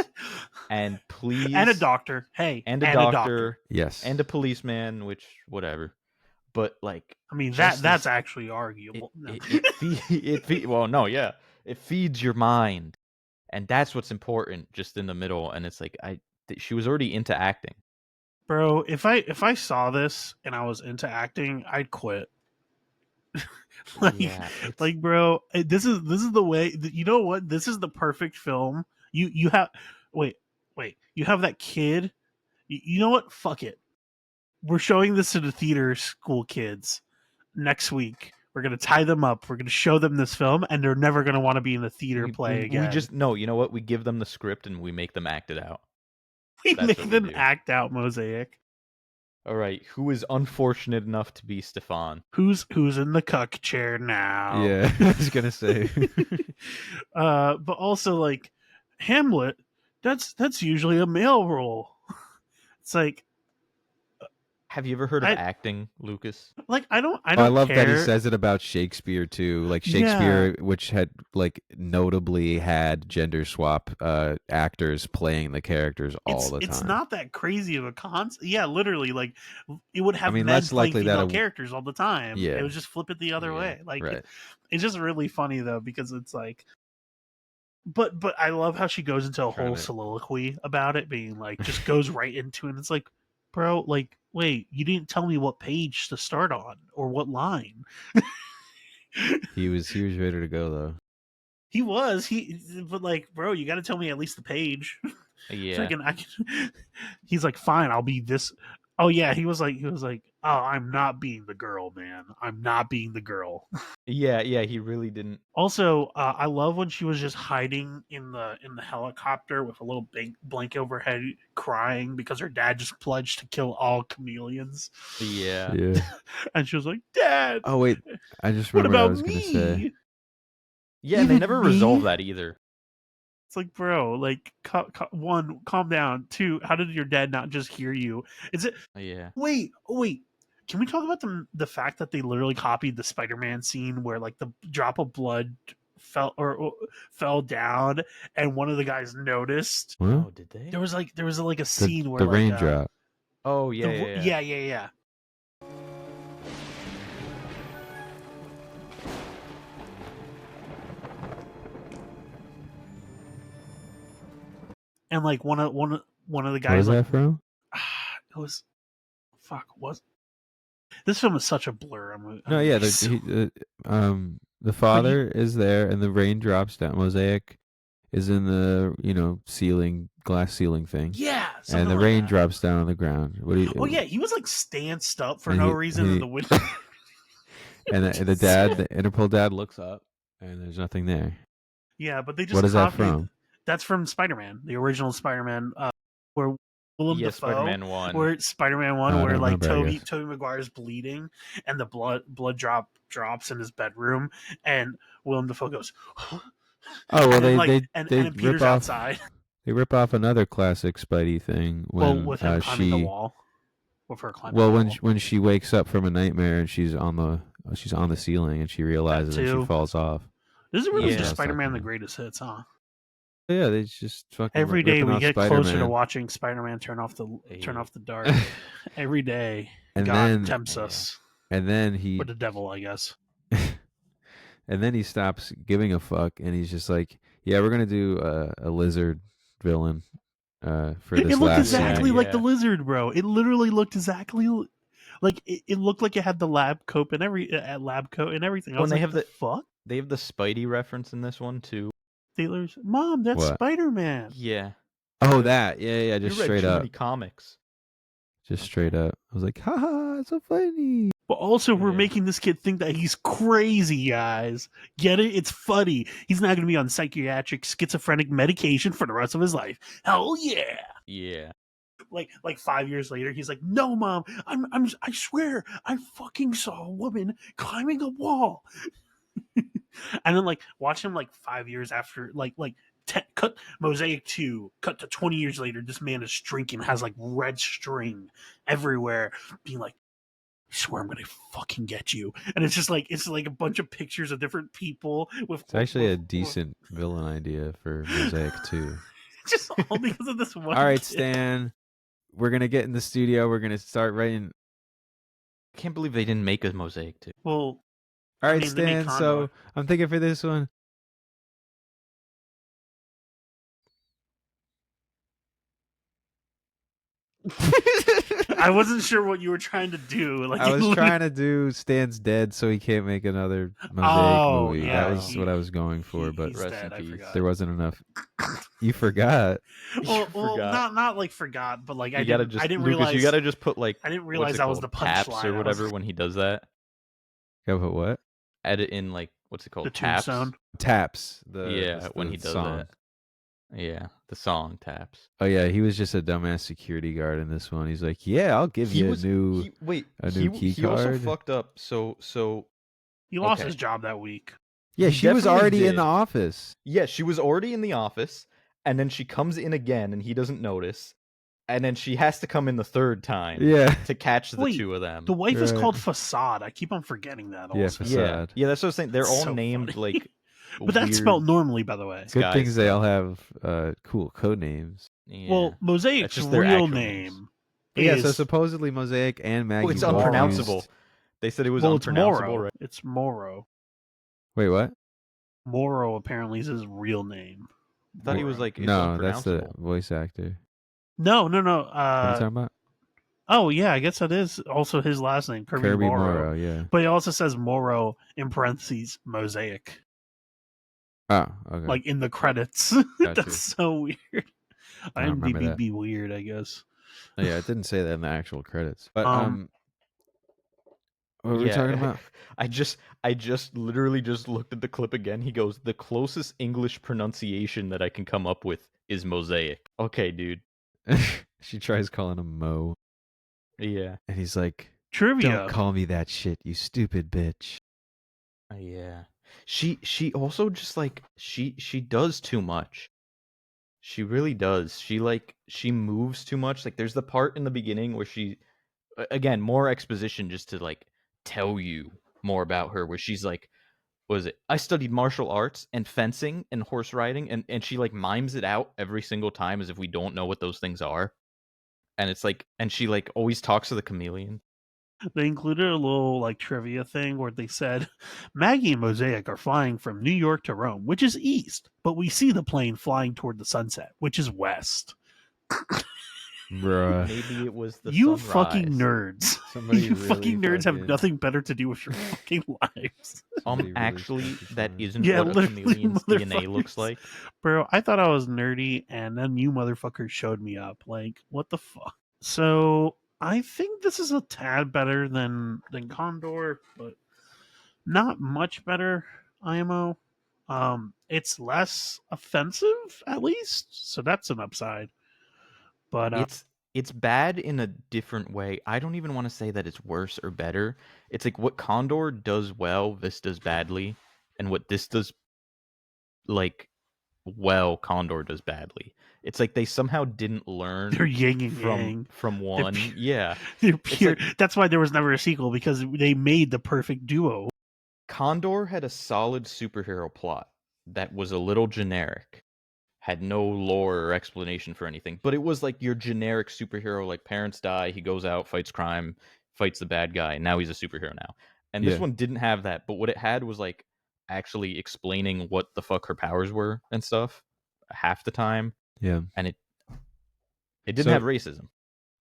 and please and a doctor. Hey, and a doctor Yes. and a policeman, which whatever. But like I mean just that's as- actually arguable. No. well, no, yeah, it feeds your mind, and that's what's important. Just in the middle, and it's like she was already into acting. Bro, if I saw this and I was into acting, I'd quit. like, Yeah, it's- like, bro, this is the way. You know what? This is the perfect film. You have wait. You have that kid. You know what? Fuck it. We're showing this to the theater school kids next week. We're gonna tie them up. We're gonna show them this film, and they're never gonna want to be in the theater play again. We just no. You know what? We give them the script and we make them act it out. we That's make what we them do. act out Mosaic. All right. Who is unfortunate enough to be Stefan? Who's in the cuck chair now? Yeah, I was gonna say. But also like Hamlet, that's usually a male role. It's like Have you ever heard of acting, Lucas? I don't I love care. that he says it about Shakespeare too. Like Shakespeare, which had like notably had gender swap actors playing the characters all the time. It's not that crazy of a concept. Yeah, literally, like it would have men less playing likely that female characters all the time. Yeah. It would just flip it the other way. Like right. it's just really funny though because it's like, but I love how she goes into a whole soliloquy about it, being like just goes right into it. And it's like, bro, like wait, you didn't tell me what page to start on or what line. He was ready to go though. He was but like, bro, you got to tell me at least the page. Yeah. So I can. He's like, fine, I'll be this. Oh yeah, he was like, oh, I'm not being the girl, man. I'm not being the girl. Yeah, he really didn't. Also, I love when she was just hiding in the helicopter with a little blanket overhead, crying because her dad just pledged to kill all chameleons. Yeah. And she was like, Dad. Oh wait, I just what remembered about what I was gonna say. Yeah, and they never resolve that either. It's like, bro, like, one, calm down. Two, how did your dad not just hear you? Is it? Yeah. Wait. Can we talk about the fact that they literally copied the Spider-Man scene where like the drop of blood fell down and one of the guys noticed? Huh? Oh, did they? There was like a scene where the like, raindrop. Oh yeah. And like one of the Where guys was like that from? it was this film is such a blur. No, yeah, the father is there, and the rain drops down. Mosaic is in the ceiling, glass ceiling thing. Yeah, and the like rain that. drops down on the ground. What do you? Oh yeah, he was like stanced up for and no reason in the window. And the dad, the Interpol dad, looks up, and there's nothing there. Yeah, but they just what is that copied- from? That's from Spider-Man, the original Spider-Man, where Willem Dafoe, Spider-Man 1. where Spider-Man 1, I where don't like remember, Tobey Maguire's bleeding, and the blood drops in his bedroom, and Willem Dafoe goes. Oh well, and they then, they and rip Peter's off. They They rip off another classic Spidey thing when with him climbing the wall. With her climbing well, the wall. when she wakes up from a nightmare and she's on the ceiling and she realizes and she falls off. This is really Yeah. just Spider-Man the greatest hits, huh? Yeah, they just fucking Every day ripping we off get closer to Spider-Man. watching Spider-Man turn off the dark. Every day, And God then- tempts us, And then he or the devil, I guess. and then he stops giving a fuck and he's just like, yeah, we're gonna do a lizard villain for this It looked last exactly scene. like the lizard, bro. It literally looked exactly like it looked like it had the lab coat and everything. I When was they like, have the the- fuck, They have the Spidey reference in this one too. Taylor's mom. That's What? Spider-Man. Yeah. Oh, that. Yeah, just you read straight too up. many comics. Just straight up. I was like, haha, it's so funny. But also, we're Yeah. making this kid think that he's crazy, guys. Get it? It's funny. He's not going to be on psychiatric schizophrenic medication for the rest of his life. Hell yeah! Yeah. Like 5 years later, he's like, "No, mom, I swear, I fucking saw a woman climbing a wall." And then watch him 5 years after, cut Mosaic 2, cut to 20 years later. This man is drinking, has red string everywhere, being like, I swear I'm gonna fucking get you. And it's just it's a bunch of pictures of different people with. It's actually a decent villain idea for Mosaic 2. Just all because of this one. All right, kid. Stan. We're gonna get in the studio. We're gonna start writing. I can't believe they didn't make a Mosaic too. Well, All right, mean, they made Stan. So Condor. I'm thinking for this one. I wasn't sure what you were trying to do. I was trying to do Stan's dead, so he can't make another Mosaic movie. yeah, That was what I was going for, but he's Rest dead, in I peace. forgot. there wasn't enough. You forgot. Well, forgot. not forgot, but You gotta just I didn't Lucas, realize you gotta just put I didn't what's realize it that was called? the Caps punchline. or whatever when he does that. Yeah, but what? edit in like what's it called? The Taps. tombstone. Taps. When the he does song. that. Yeah, the song Taps. Oh yeah, he was just a dumbass security guard in this one. He's like, yeah, I'll give you a new key he also card. fucked up. So He lost Okay. his job that week. Yeah, He she was definitely already in the did. office. Yeah, she was already in the office, and then she comes in again, and he doesn't notice, and then she has to come in the third time Yeah. to catch the Wait, two of them. The wife is Right. called Facade. I keep on forgetting that. Yeah, Also. Facade. Yeah, that's what I was saying. They're all So named funny. like, But that's weird spelled normally, by the way. Good guy things they all stuff. have cool code names. Yeah. Well, Mosaic's just their real actual name names. Yeah, is so supposedly Mosaic and Maggie. Oh, it's both unpronounceable. used- They said it was well, it's unpronounceable, Moro. right? It's Moro. Wait, what? Moro apparently is his real name. I thought he was like, it's No, that's the unpronounceable. voice actor. No. What are you talking about? Oh yeah, I guess that is also his last name, Kirby, Morrow. yeah. But he also says Moro in parentheses Mosaic, Oh, okay. like in the credits. Gotcha. That's so weird. I don't remember IMDb that. be weird, I guess. Oh, yeah, it didn't say that in the actual credits. But what were we Yeah, talking about? I just literally just looked at the clip again. He goes, the closest English pronunciation that I can come up with is Mosaic. Okay, dude. She tries calling him Mo, Yeah. and he's like, Trivia. "Don't call me that shit, you stupid bitch." Yeah. She also just like she does too much. She really does. She moves too much. Like there's the part in the beginning where she again, more exposition just to like tell you more about her where she's like, what is it? I studied martial arts and fencing and horse riding, and she like mimes it out every single time as if we don't know what those things are. And it's like, and she like always talks to the chameleon. They included a little like trivia thing where they said Maggie and Mosaic are flying from New York to Rome, which is east, but we see the plane flying toward the sunset, which is west. Bruh. Maybe it was the You sunrise. fucking nerds. Somebody You really fucking nerds have fucking- nothing better to do with your fucking lives. Somebody really Actually, fucking that fine. isn't Yeah, what a literally, chameleon's DNA looks motherfuckers. like. Bro, I thought I was nerdy, and then you motherfuckers showed me up. Like, what the fuck? So I think this is a tad better than Condor, but not much better. IMO. It's less offensive, at least, so that's an upside. But It's bad in a different way. I don't even want to say that it's worse or better. It's like what Condor does well, this does badly, and what this does like well, Condor does badly. It's like they somehow didn't learn they're yin and yang. from one. pure- Yeah. They're pure. like- That's why there was never a sequel, because they made the perfect duo. Condor had a solid superhero plot that was a little generic. Had no lore or explanation for anything, but it was like your generic superhero, like parents die, he goes out, fights crime, fights the bad guy, and now he's a superhero now. And this Yeah. one didn't have that, but what it had was like actually explaining what the fuck her powers were and stuff half the time, Yeah. and it didn't So- have racism.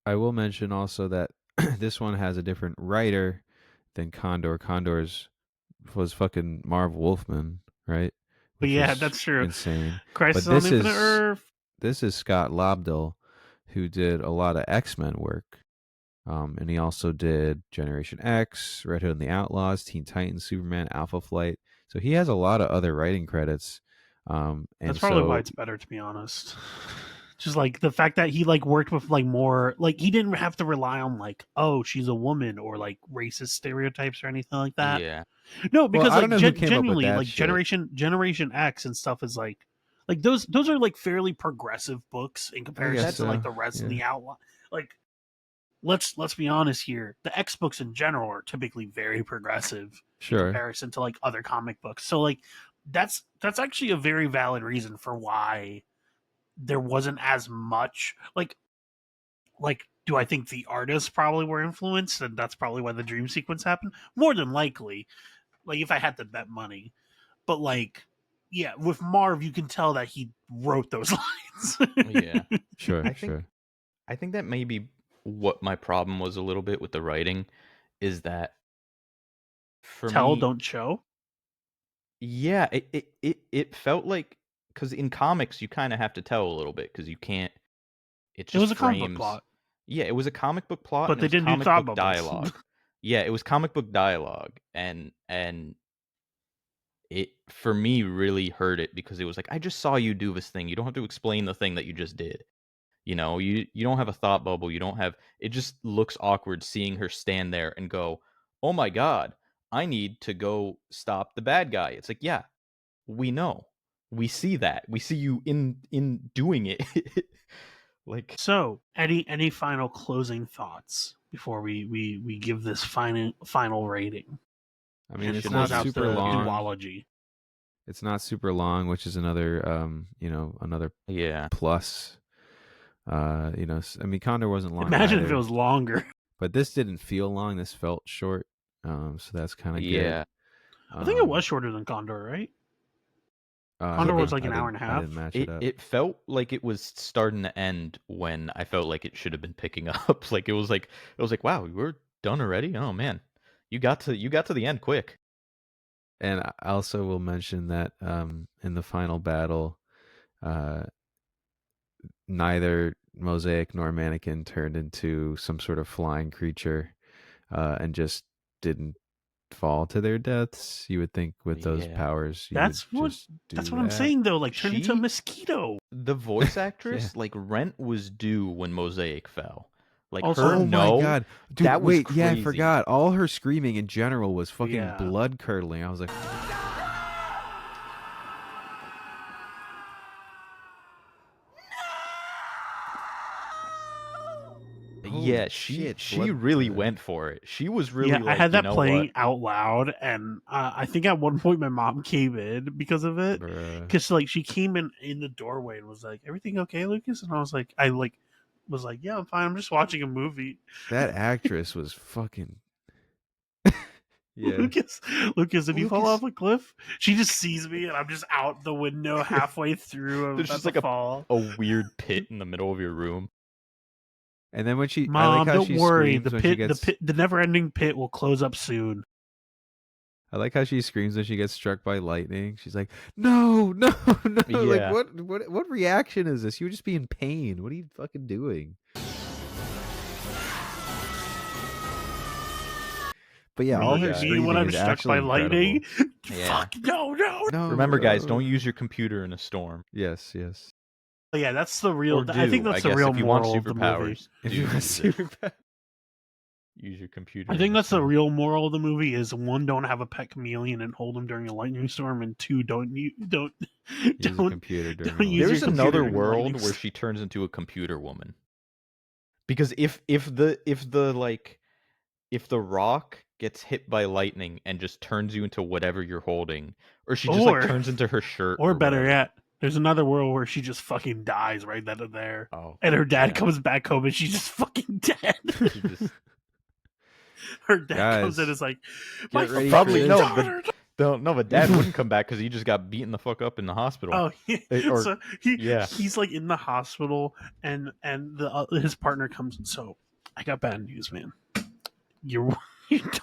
I will mention also that this one has a different writer than Condor. Condor's was fucking Marv Wolfman, right? But Which yeah, is that's true. Insane. Crisis But on this Infinite is- Earth. This is Scott Lobdell, who did a lot of X-Men work. And he also did Generation X, Red Hood and the Outlaws, Teen Titans, Superman, Alpha Flight. So he has a lot of other writing credits. And That's probably so, why it's better, to be honest. Just like the fact that he like worked with like more, like he didn't have to rely on like, oh, she's a woman or like racist stereotypes or anything like that. Yeah. No, because I don't know like who came up with genuinely, that like shit. Generation X and stuff is like those are like fairly progressive books in comparison guess to like so, the rest of yeah. the outline. Like, let's be honest here. The X books in general are typically very progressive in sure. comparison to like other comic books. So like that's actually a very valid reason for why there wasn't as much like do I think the artists probably were influenced and that's probably why the dream sequence happened? More than likely. Like if I had to bet money. But like yeah, with Marv you can tell that he wrote those lines. Yeah. Sure, I think- sure. I think that may be what my problem was a little bit with the writing is that for Tell, me, don't show. yeah, it felt like because in comics you kind of have to tell a little bit because you can't. It just It was a comic book frames- plot. Yeah, it was a comic book plot, But and they it was didn't do comic thought book bubbles. dialogue. Yeah, it was comic book dialogue, and it for me really hurt it because it was like, I just saw you do this thing. You don't have to explain the thing that you just did. You know, you don't have a thought bubble. You don't have. It just looks awkward seeing her stand there and go, "Oh my god, I need to go stop the bad guy." It's like, yeah, we know, we see that, we see you in doing it. Like, So, any final closing thoughts before we give this final rating? I mean, And it's close not out super the long. duology. It's not super long, which is another another yeah, plus. I mean, Condor wasn't long. Imagine if it either, was longer. but this didn't feel long. This felt short. So that's kind of yeah. good. I think it was shorter than Condor, right? Condor was like an hour and a half. I didn't match it up. It felt like it was starting to end when I felt like it should have been picking up. Like it was like wow, we're done already. Oh man, you got to the end quick. And I also will mention that in the final battle, neither Mosaic nor Mannequin turned into some sort of flying creature and just didn't fall to their deaths. You would think with those Yeah. powers, That's what I'm saying though. Like turn into a mosquito. The voice actress, like Rent was due when Mosaic fell. Like Also- her Oh no, my god, dude! that was wait, yeah, I crazy. forgot. All her screaming in general was fucking Yeah. blood curdling. I was like, Yeah, Holy she shit, she blood really curdling. went for it. She was really Yeah, like, I had that you know playing what? out loud, and I think at one point my mom came in because of it. bruh. Because like she came in the doorway and was like, "Everything okay, Lucas?" And I was like, "Yeah, I'm fine. I'm just watching a movie." That actress was fucking. Yeah. Lucas, if you fall Lucas- off a cliff, she just sees me and I'm just out the window halfway through. I'm There's about just to like fall. a weird pit in the middle of your room. And then when I Mom, like how don't she worry. screams The when she pit, gets, the never-ending pit will close up soon. I like how she screams when she gets struck by lightning. She's like, "No, no, no!" Yeah. Like, what reaction is this? You would just be in pain. What are you fucking doing? But yeah, all Me, her me screaming when I'm is struck actually by lightning. incredible. Yeah. Fuck no. No, Remember, guys, bro. don't use your computer in a storm. Yes, yes. But yeah, that's the real. Or do, I think that's the guess, real if you want moral of the movie. superpowers. If do you want use it. superpower. Use your computer. I in think a that's the storm. real moral of the movie: is one, don't have a pet chameleon and hold him during a lightning storm, and two, don't Use a don't computer during don't a use There's your another computer in world lightning where she turns into a computer woman. Because if the rock gets hit by lightning and just turns you into whatever you're holding, or she just Or- like turns into her shirt, Or better whatever. yet, there's another world where she just fucking dies right then and there. Oh, And her dad yeah. comes back home and she's just fucking dead. She just- Her dad comes in Guys, and is like, my ready Probably for no, this. daughter. but dad wouldn't come back because he just got beaten the fuck up in the hospital. Oh, Or- so yeah. he's like in the hospital, and his partner comes. So I got bad news, man. Your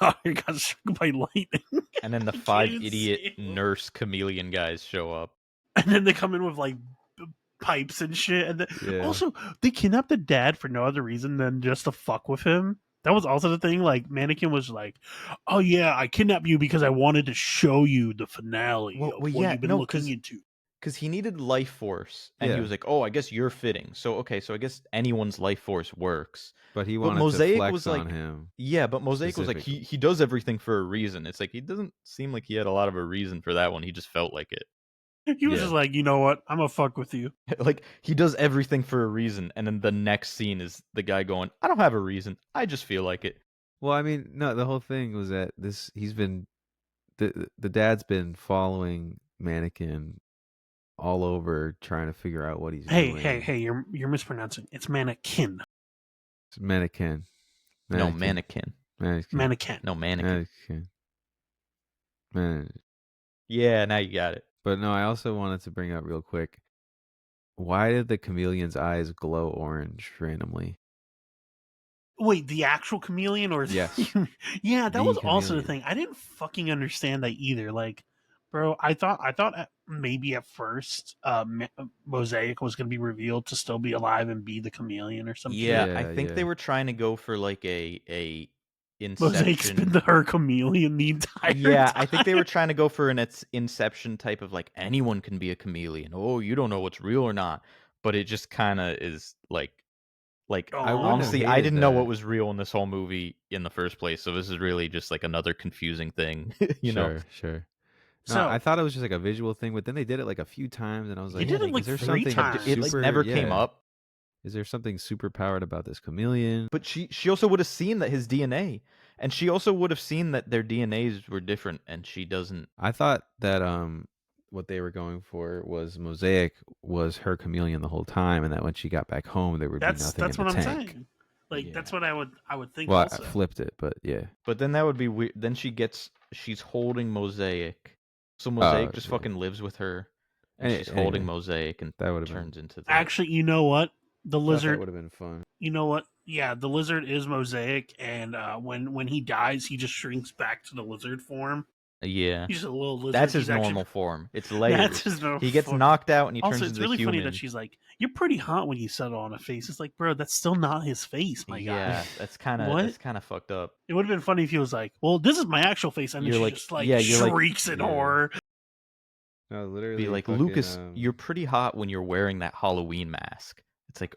daughter got struck by lightning, And then the I 5 can't idiot see it. nurse chameleon guys show up. and then they come in with like pipes and shit. And Yeah. also, they kidnapped the dad for no other reason than just to fuck with him. That was also the thing. Like, Mannequin was like, "Oh yeah, I kidnapped you because I wanted to show you the finale Well, of well, what yeah, you've been no, looking 'cause- into." Because he needed life force, and he Yeah. was like, "Oh, I guess you're fitting." So okay, so I guess anyone's life force works. But he But wanted Mosaic to flex was on like- him. Yeah, but Mosaic was like, Specifically. he does everything for a reason. It's like he doesn't seem like he had a lot of a reason for that one. He just felt like it. He was Yeah. just like, "You know what? I'm gonna fuck with you." Like he does everything for a reason, and then the next scene is the guy going, "I don't have a reason. I just feel like it." Well, I mean, no, the whole thing was that he's been the dad's been following Mannequin all over trying to figure out what he's Hey, doing. hey, you're mispronouncing. It's mannequin. It's Mannequin. No mannequin. Mannequin. Mannequin. No mannequin. Man. Yeah, now you got it. But no, I also wanted to bring up real quick. Why did the chameleon's eyes glow orange randomly? Wait, the actual chameleon or Yes. yeah, that The was also the chameleon. thing. I didn't fucking understand that either. Like, bro, I thought maybe at first Mosaic was gonna be revealed to still be alive and be the chameleon or something. Yeah, Yeah, I think yeah. they were trying to go for like a Mosaic's been Inception. her chameleon the entire Yeah, I time. think they were trying to go for an Inception type of like anyone can be a chameleon. Oh, you don't know what's real or not, but it just kind of is like I wouldn't have honestly, I hated didn't know what that. was real in this whole movie in the first place. So this is really just like another confusing thing, you know. Sure. No, So I thought it was just like a visual thing, but then they did it like a few times, and I was They like, did it, they- like, is there 3 something times. It like super? never came yeah. up. Is there something super powered about this chameleon? But she also would have seen that his DNA, and she also would have seen that their DNAs were different, and she doesn't. I thought that what they were going for was Mosaic was her chameleon the whole time, and that when she got back home, there would be that's nothing that's in what the I'm tank. saying. Like Yeah. that's what I would think. Well, also, I flipped it, but yeah. But then that would be weird. Then she's holding Mosaic, so Mosaic just yeah. fucking lives with her, and she's Anyway, holding Mosaic, and that would've been- turns into the... actually, you know what? The Thought lizard. that would have been fun. You know what? Yeah, the lizard is Mosaic, and when he dies, he just shrinks back to the lizard form. Yeah, He's just a little lizard. that's his He's actually- normal form. It's layers. That's his normal He gets form. knocked out and he Also, turns it's into really human. funny that she's like, "You're pretty hot when you settle on a face." It's like, bro, that's still not his face, my Yeah, guy. that's kind of What? fucked up. It would have been funny if he was like, "Well, this is my actual face," and then You're she like- just like yeah, you're like- shrieks in yeah. horror. No, literally. Be like, fucking, Lucas, you're pretty hot when you're wearing that Halloween mask. It's like,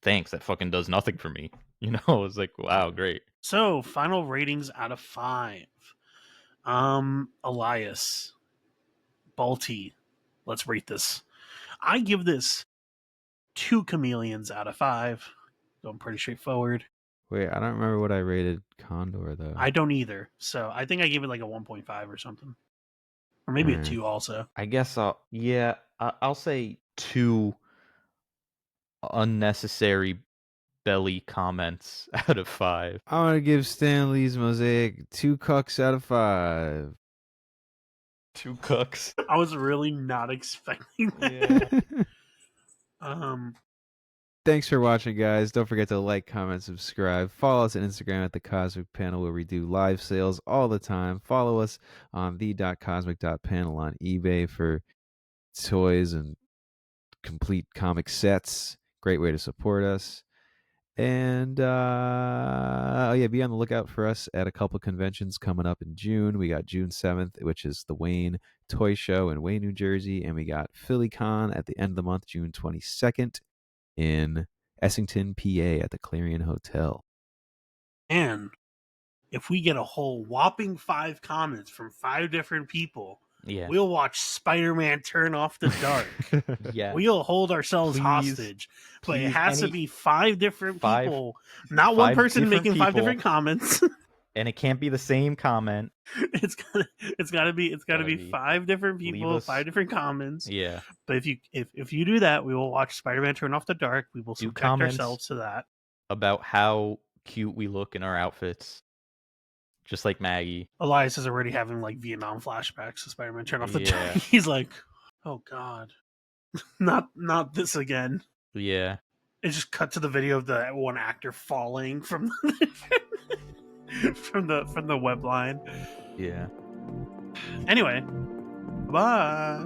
thanks, that fucking does nothing for me. You know, it's like, wow, great. So, final ratings out of 5. Elias, Balti, let's rate this. I give this 2 chameleons out of 5. Going pretty straightforward. Wait, I don't remember what I rated Condor though. I don't either. So I think I gave it like a 1.5 or something. Or maybe a Alright. 2 also. I guess I'll say 2 unnecessary belly comments out of 5. I want to give Stanley's Mosaic 2 cucks out of 5. 2 cooks. I was really not expecting that. Thanks for watching, guys. Don't forget to like, comment, subscribe. Follow us on Instagram at The Cosmic Panel, where we do live sales all the time. Follow us on the.cosmic.panel on eBay for toys and complete comic sets. Great way to support us. And be on the lookout for us at a couple conventions coming up in June. We got June 7th, which is the Wayne Toy Show in Wayne, New Jersey, and we got PhillyCon at the end of the month, June 22nd, in Essington, PA, at the Clarion Hotel. And if we get a whole whopping 5 comments from 5 different people, Yeah. we'll watch Spider-Man Turn Off the Dark. Yeah. We'll hold ourselves Please, hostage. But it please, has to any- be 5 different 5 people, not one 5 person different making 5 people. different comments. And it can't be the same comment. it's gotta be Gotta 5 different leave people, us- 5 different comments. Yeah. But if you do that, we will watch Spider-Man Turn Off the Dark. We will Do subject comments. ourselves to that. About how cute we look in our outfits. Just like Maggie. Elias is already having like Vietnam flashbacks to Spider-Man Turn Off the Yeah. Dark. He's like, oh god, not this again. Yeah. It just cut to the video of the one actor falling from from the web line. Yeah. Anyway, bye.